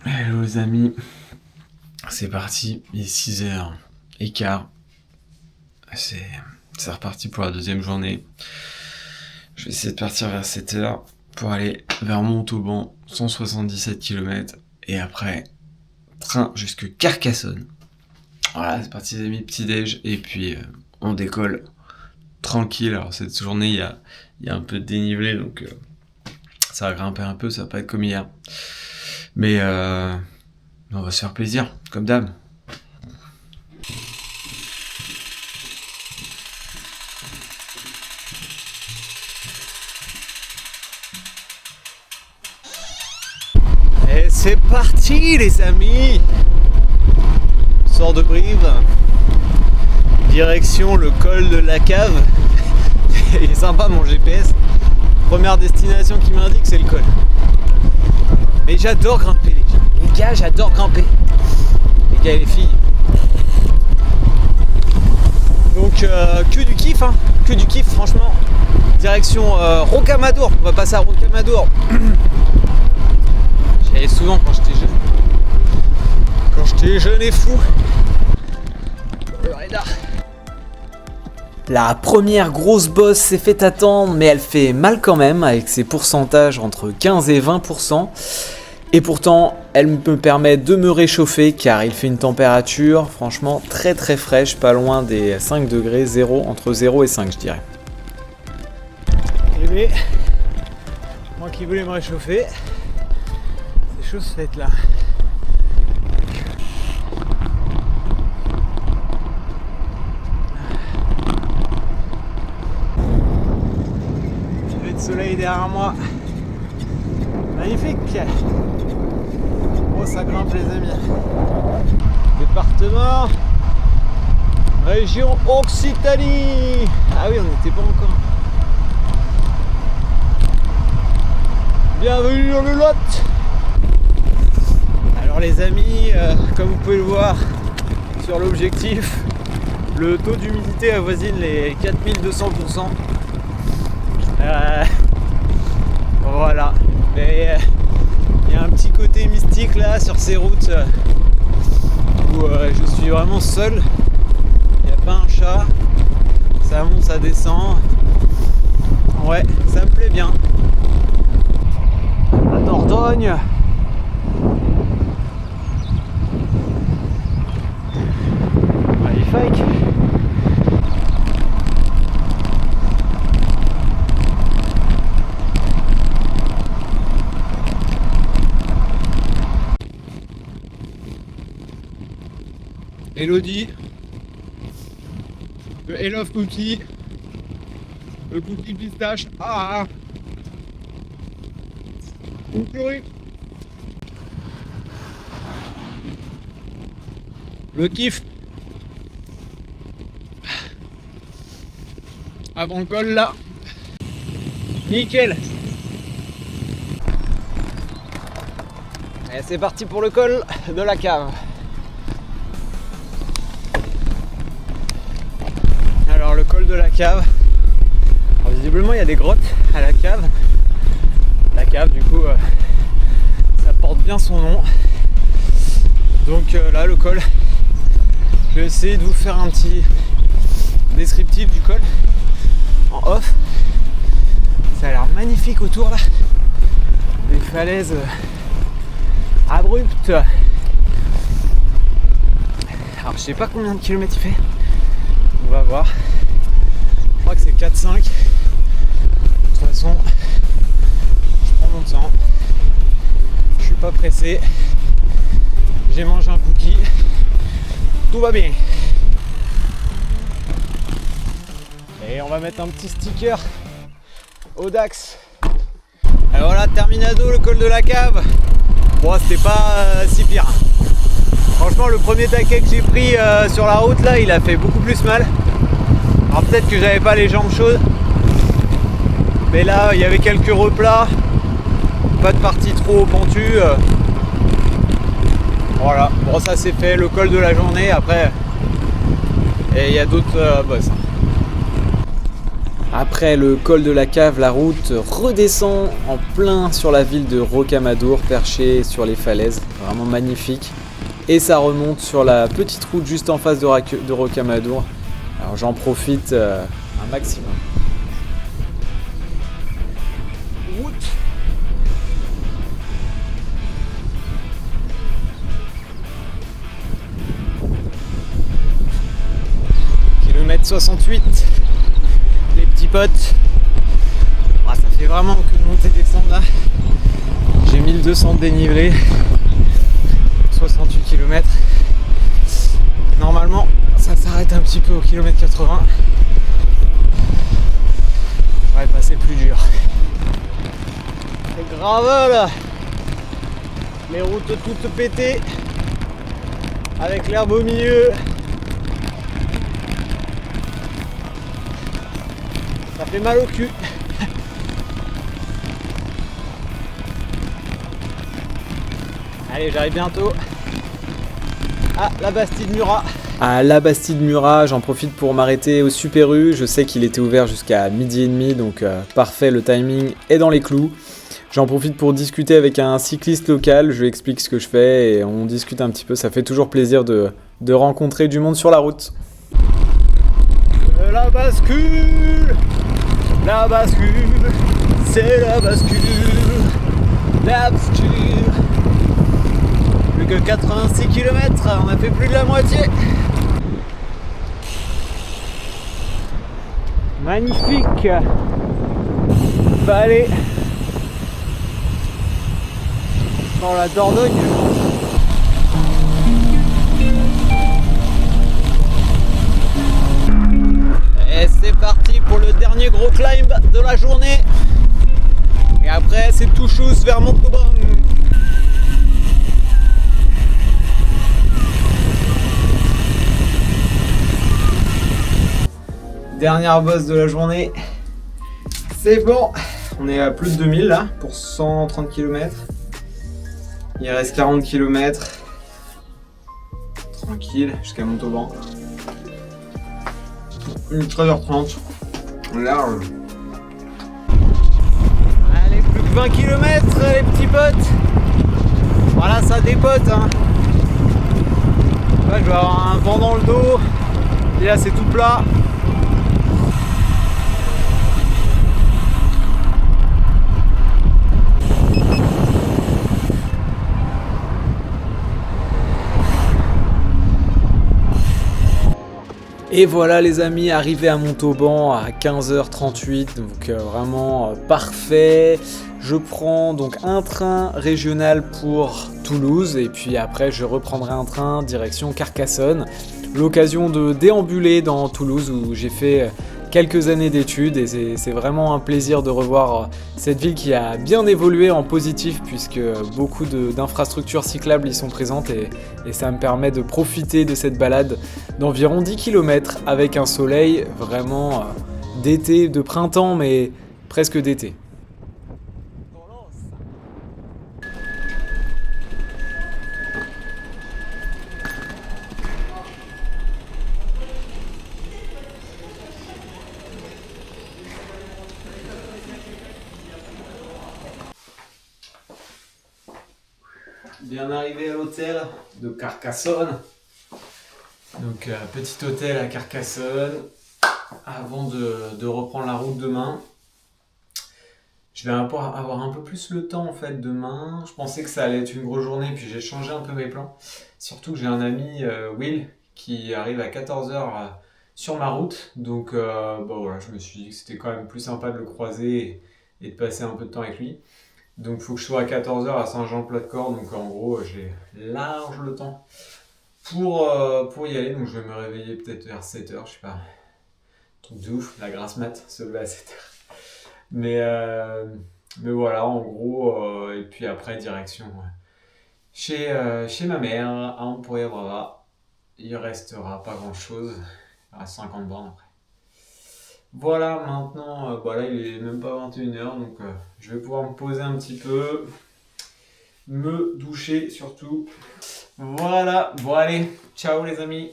Hello les amis, c'est parti, il est 6h15, c'est reparti pour la deuxième journée. Je vais essayer de partir vers 7h pour aller vers Montauban, 177 km, et après, train jusque Carcassonne. Voilà, c'est parti les amis, petit déj, et puis on décolle tranquille. Alors cette journée, il y a un peu de dénivelé, donc ça va grimper un peu, ça va pas être comme hier. Mais on va se faire plaisir, comme d'hab. Et c'est parti les amis. On sort de Brive, direction le col de la Cave. Il est sympa mon GPS. Première destination qui m'indique, c'est le col. Mais j'adore grimper les gars, j'adore grimper. Les gars et les filles. Donc que du kiff, hein. Que du kiff franchement. Direction Rocamadour, on va passer à Rocamadour. J'y allais souvent quand j'étais jeune. Quand j'étais jeune et fou. Le radar. La première grosse bosse s'est fait attendre, mais elle fait mal quand même, avec ses pourcentages entre 15 et 20%. Et pourtant, elle me permet de me réchauffer, car il fait une température franchement très très fraîche, pas loin des 5 degrés, entre 0 et 5 je dirais. Arrivé. Moi qui voulais me réchauffer, c'est chose faite là. Soleil derrière moi, magnifique. Oh ça grimpe les amis. Département, région Occitanie. Ah oui, on n'était pas encore. Bienvenue dans le Lot. Alors les amis, comme vous pouvez le voir sur l'objectif, le taux d'humidité avoisine les 4200%. Voilà, mais il y a un petit côté mystique là sur ces routes où je suis vraiment seul. Il n'y a pas un chat, ça monte, ça descend. Ouais, ça me plaît bien. La Dordogne. Magnifique. Elodie, le Elove Cookie, le cookie pistache, Chloé. Le kiff. Avant le col là. Nickel. Et c'est parti pour le col de la Cave. Alors le col de la Cave, alors, visiblement il y a des grottes à la Cave. La Cave du coup ça porte bien son nom. Donc là le col, je vais essayer de vous faire un petit descriptif du col en off. Ça a l'air magnifique autour là. Des falaises abruptes. Alors je sais pas combien de kilomètres il fait. On va voir. Je crois que c'est 4-5. De toute façon, je prends mon temps. Je suis pas pressé. J'ai mangé un cookie. Tout va bien. Et on va mettre un petit sticker Audax. Alors voilà, terminado, le col de la Cave. Bon, c'était pas si pire. Franchement, le premier taquet que j'ai pris sur la route là, il a fait beaucoup plus mal. Alors peut-être que j'avais pas les jambes chaudes, mais là il y avait quelques replats, pas de partie trop pentue. Voilà, bon ça c'est fait, le col de la journée après, et il y a d'autres bosses. Après le col de la Cave, la route redescend en plein sur la ville de Rocamadour, perchée sur les falaises, vraiment magnifique. Et ça remonte sur la petite route juste en face de Rocamadour. Alors j'en profite un maximum. Route. Kilomètre 68. Les petits potes. Ah, ça fait vraiment que de monter et descendre là. J'ai 1200 de dénivelé. 68 km. Normalement, ça s'arrête un petit peu au kilomètre 80. On va passer plus dur. C'est gravel. Les routes toutes pétées. Avec l'herbe au milieu. Ça fait mal au cul. Allez, j'arrive bientôt à la Bastide Murat. À la Bastide Murat, j'en profite pour m'arrêter au Super U. Je sais qu'il était ouvert jusqu'à 12h30, donc parfait, le timing est dans les clous. J'en profite pour discuter avec un cycliste local, je lui explique ce que je fais et on discute un petit peu. Ça fait toujours plaisir de rencontrer du monde sur la route. La bascule, c'est la bascule, la bascule. Plus que 86 km, on a fait plus de la moitié. Magnifique vallée dans la Dordogne. Et c'est parti pour le dernier gros climb de la journée. Et après c'est tout chousse vers Montauban. Dernière bosse de la journée. C'est bon. On est à plus de 2000 là pour 130 km. Il reste 40 km. Tranquille jusqu'à Montauban. 13h30. Large. Allez, plus que 20 km les petits potes. Voilà, ça dépote hein. Là je vais avoir un vent dans le dos. Et là c'est tout plat. Et voilà les amis, arrivé à Montauban à 15h38, donc vraiment parfait. Je prends donc un train régional pour Toulouse et puis après je reprendrai un train direction Carcassonne. L'occasion de déambuler dans Toulouse où j'ai fait quelques années d'études et c'est vraiment un plaisir de revoir cette ville qui a bien évolué en positif puisque beaucoup d'infrastructures cyclables y sont présentes et ça me permet de profiter de cette balade d'environ 10 km avec un soleil vraiment d'été, de printemps mais presque d'été. Bien arrivé à l'hôtel de Carcassonne. Donc petit hôtel à Carcassonne. Avant de reprendre la route demain. Je vais avoir un peu plus le temps en fait demain. Je pensais que ça allait être une grosse journée puis j'ai changé un peu mes plans. Surtout que j'ai un ami Will qui arrive à 14h sur ma route. Donc bon, voilà, je me suis dit que c'était quand même plus sympa de le croiser et de passer un peu de temps avec lui. Donc il faut que je sois à 14h à Saint-Jean-Plat-de-Corps, donc en gros j'ai large le temps pour y aller, donc je vais me réveiller peut-être vers 7h, je sais pas, truc de ouf, la grasse mat, se lever à 7h. Mais voilà, en gros, et puis après direction chez ma mère, à Emporia-Brava, il restera pas grand chose, à 50 bornes après. Voilà, maintenant, là il est même pas 21h, donc je vais pouvoir me poser un petit peu, me doucher surtout. Voilà, bon allez, ciao les amis.